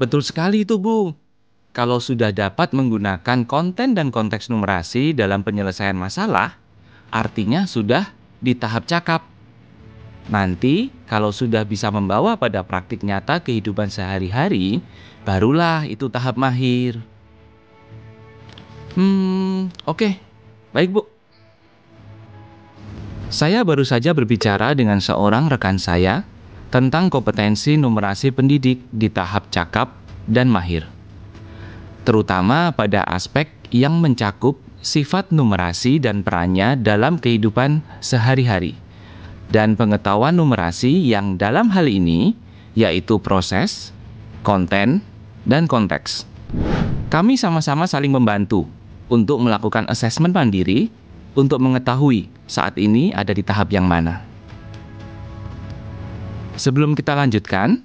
Betul sekali itu, Bu. Kalau sudah dapat menggunakan konten dan konteks numerasi dalam penyelesaian masalah, artinya sudah di tahap cakap. Nanti, kalau sudah bisa membawa pada praktik nyata kehidupan sehari-hari, barulah itu tahap mahir. Oke. Baik, Bu. Saya baru saja berbicara dengan seorang rekan saya tentang kompetensi numerasi pendidik di tahap cakap dan mahir, terutama pada aspek yang mencakup sifat numerasi dan perannya dalam kehidupan sehari-hari, dan pengetahuan numerasi yang dalam hal ini yaitu proses, konten, dan konteks. Kami sama-sama saling membantu untuk melakukan asesmen mandiri untuk mengetahui saat ini ada di tahap yang mana. Sebelum kita lanjutkan,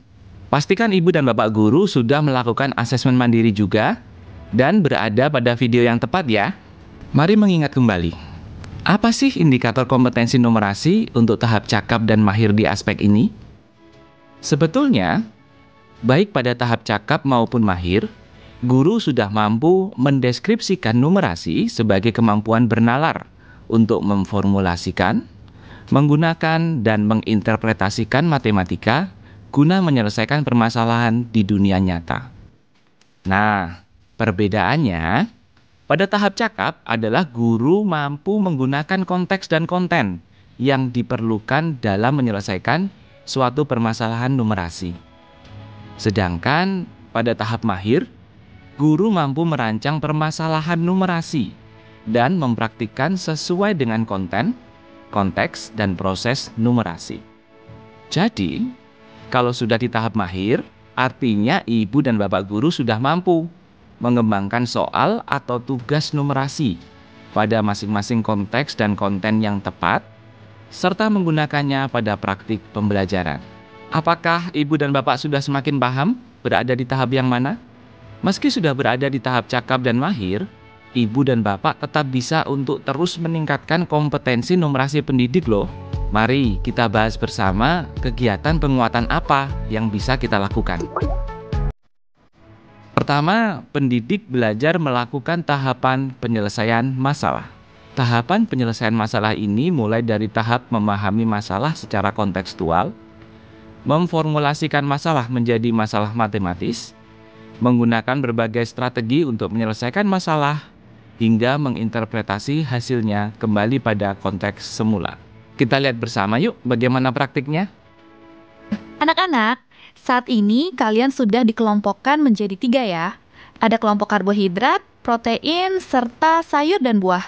pastikan Ibu dan Bapak Guru sudah melakukan asesmen mandiri juga dan berada pada video yang tepat ya. Mari mengingat kembali. Apa sih indikator kompetensi numerasi untuk tahap cakap dan mahir di aspek ini? Sebetulnya, baik pada tahap cakap maupun mahir, guru sudah mampu mendeskripsikan numerasi sebagai kemampuan bernalar untuk memformulasikan, menggunakan, dan menginterpretasikan matematika guna menyelesaikan permasalahan di dunia nyata. Nah, perbedaannya, pada tahap cakap adalah guru mampu menggunakan konteks dan konten yang diperlukan dalam menyelesaikan suatu permasalahan numerasi. Sedangkan pada tahap mahir, guru mampu merancang permasalahan numerasi dan mempraktikkan sesuai dengan konten, konteks, dan proses numerasi. Jadi, kalau sudah di tahap mahir, artinya Ibu dan Bapak Guru sudah mampu mengembangkan soal atau tugas numerasi pada masing-masing konteks dan konten yang tepat, serta menggunakannya pada praktik pembelajaran. Apakah Ibu dan Bapak sudah semakin paham berada di tahap yang mana? Meski sudah berada di tahap cakap dan mahir, Ibu dan Bapak tetap bisa untuk terus meningkatkan kompetensi numerasi pendidik loh. Mari kita bahas bersama kegiatan penguatan apa yang bisa kita lakukan. Pertama, pendidik belajar melakukan tahapan penyelesaian masalah. Tahapan penyelesaian masalah ini mulai dari tahap memahami masalah secara kontekstual, memformulasikan masalah menjadi masalah matematis, menggunakan berbagai strategi untuk menyelesaikan masalah, hingga menginterpretasi hasilnya kembali pada konteks semula. Kita lihat bersama yuk bagaimana praktiknya. Anak-anak, saat ini kalian sudah dikelompokkan menjadi 3 ya. Ada kelompok karbohidrat, protein, serta sayur dan buah.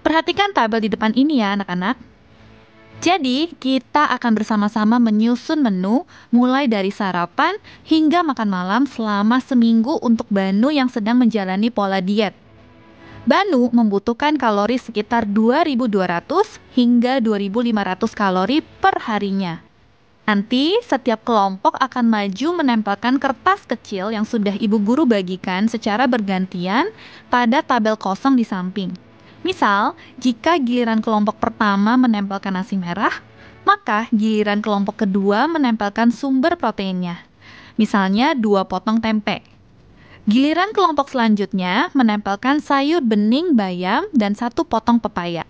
Perhatikan tabel di depan ini ya anak-anak. Jadi, kita akan bersama-sama menyusun menu mulai dari sarapan hingga makan malam selama seminggu untuk Banu yang sedang menjalani pola diet. Banu membutuhkan kalori sekitar 2.200 hingga 2.500 kalori per harinya. Nanti setiap kelompok akan maju menempelkan kertas kecil yang sudah ibu guru bagikan secara bergantian pada tabel kosong di samping. Misal, jika giliran kelompok pertama menempelkan nasi merah, maka giliran kelompok kedua menempelkan sumber proteinnya. Misalnya 2 potong tempe. Giliran kelompok selanjutnya menempelkan sayur bening bayam dan 1 potong pepaya.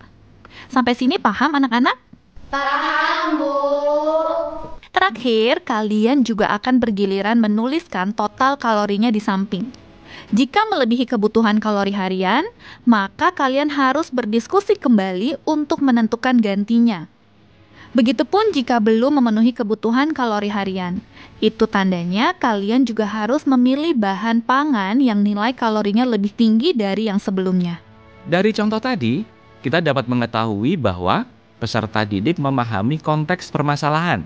Sampai sini paham anak-anak? Paham, Bu. Terakhir, kalian juga akan bergiliran menuliskan total kalorinya di samping. Jika melebihi kebutuhan kalori harian, maka kalian harus berdiskusi kembali untuk menentukan gantinya. Begitupun jika belum memenuhi kebutuhan kalori harian. Itu tandanya kalian juga harus memilih bahan pangan yang nilai kalorinya lebih tinggi dari yang sebelumnya. Dari contoh tadi, kita dapat mengetahui bahwa peserta didik memahami konteks permasalahan,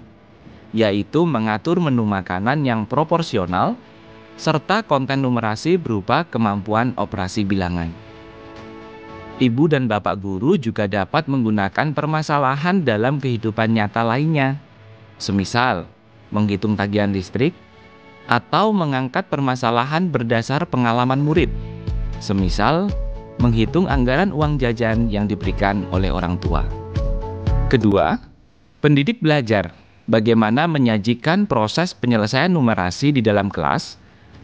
yaitu mengatur menu makanan yang proporsional, serta konten numerasi berupa kemampuan operasi bilangan. Ibu dan Bapak Guru juga dapat menggunakan permasalahan dalam kehidupan nyata lainnya, semisal menghitung tagihan listrik, atau mengangkat permasalahan berdasar pengalaman murid, semisal menghitung anggaran uang jajan yang diberikan oleh orang tua. Kedua, pendidik belajar bagaimana menyajikan proses penyelesaian numerasi di dalam kelas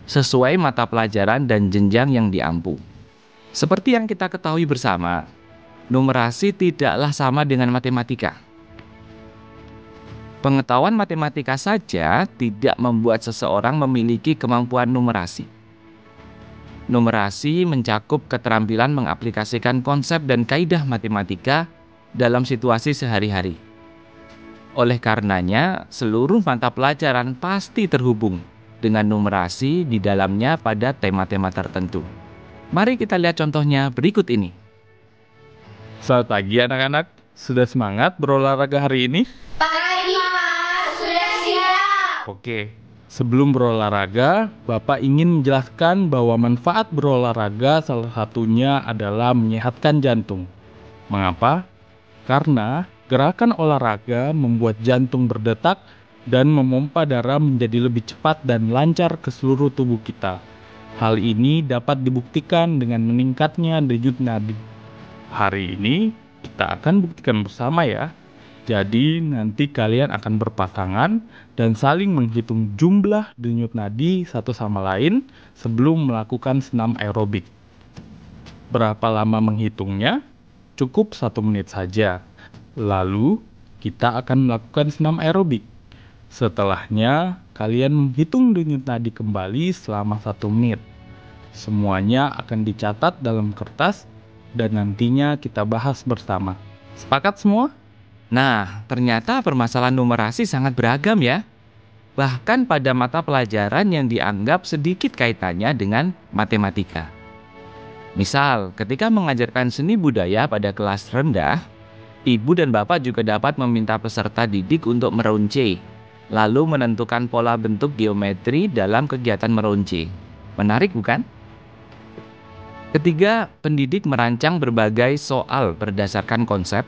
sesuai mata pelajaran dan jenjang yang diampu. Seperti yang kita ketahui bersama, numerasi tidaklah sama dengan matematika. Pengetahuan matematika saja tidak membuat seseorang memiliki kemampuan numerasi. Numerasi mencakup keterampilan mengaplikasikan konsep dan kaidah matematika dalam situasi sehari-hari. Oleh karenanya, seluruh mata pelajaran pasti terhubung dengan numerasi di dalamnya pada tema-tema tertentu. Mari kita lihat contohnya berikut ini. Selamat pagi anak-anak, sudah semangat berolahraga hari ini? Pagi, Mas. Sudah siap. Oke, sebelum berolahraga, Bapak ingin menjelaskan bahwa manfaat berolahraga salah satunya adalah menyehatkan jantung. Mengapa? Karena gerakan olahraga membuat jantung berdetak dan memompa darah menjadi lebih cepat dan lancar ke seluruh tubuh kita. Hal ini dapat dibuktikan dengan meningkatnya denyut nadi. Hari ini kita akan buktikan bersama ya. Jadi nanti kalian akan berpasangan dan saling menghitung jumlah denyut nadi satu sama lain sebelum melakukan senam aerobik. Berapa lama menghitungnya? Cukup 1 menit saja. Lalu kita akan melakukan senam aerobik. Setelahnya kalian menghitung denyut nadi kembali selama 1 menit. Semuanya akan dicatat dalam kertas dan nantinya kita bahas bersama. Sepakat semua? Nah, ternyata permasalahan numerasi sangat beragam ya. Bahkan pada mata pelajaran yang dianggap sedikit kaitannya dengan matematika. Misal, ketika mengajarkan seni budaya pada kelas rendah, ibu dan bapak juga dapat meminta peserta didik untuk meronce, lalu menentukan pola bentuk geometri dalam kegiatan meronce. Menarik bukan? Ketiga, pendidik merancang berbagai soal berdasarkan konsep,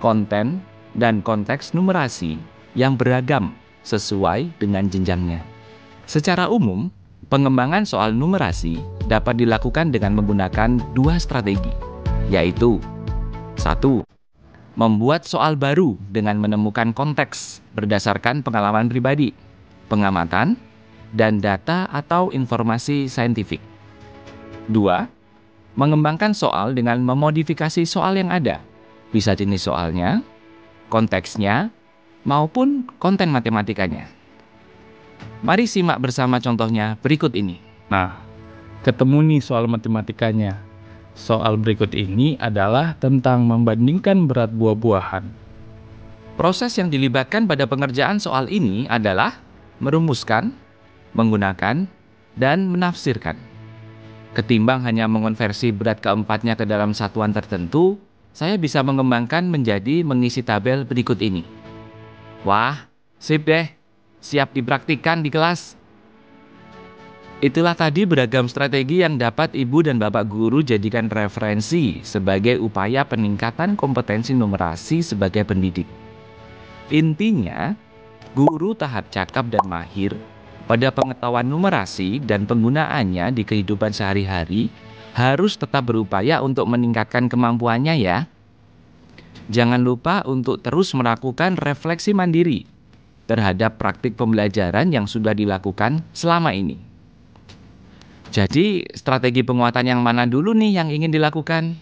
konten, dan konteks numerasi yang beragam sesuai dengan jenjangnya. Secara umum, pengembangan soal numerasi dapat dilakukan dengan menggunakan 2 strategi, yaitu 1. Membuat soal baru dengan menemukan konteks berdasarkan pengalaman pribadi, pengamatan, dan data atau informasi saintifik. 2. Mengembangkan soal dengan memodifikasi soal yang ada, bisa jenis soalnya, konteksnya, maupun konten matematikanya. Mari simak bersama contohnya berikut ini. Nah, ketemu nih soal matematikanya. Soal berikut ini adalah tentang membandingkan berat buah-buahan. Proses yang dilibatkan pada pengerjaan soal ini adalah merumuskan, menggunakan, dan menafsirkan. Ketimbang hanya mengonversi berat keempatnya ke dalam satuan tertentu, saya bisa mengembangkan menjadi mengisi tabel berikut ini. Wah, sip deh. Siap dipraktikkan di kelas. Itulah tadi beragam strategi yang dapat ibu dan bapak guru jadikan referensi sebagai upaya peningkatan kompetensi numerasi sebagai pendidik. Intinya, guru tahap cakap dan mahir pada pengetahuan numerasi dan penggunaannya di kehidupan sehari-hari harus tetap berupaya untuk meningkatkan kemampuannya ya. Jangan lupa untuk terus melakukan refleksi mandiri terhadap praktik pembelajaran yang sudah dilakukan selama ini. Jadi, strategi penguatan yang mana dulu nih yang ingin dilakukan?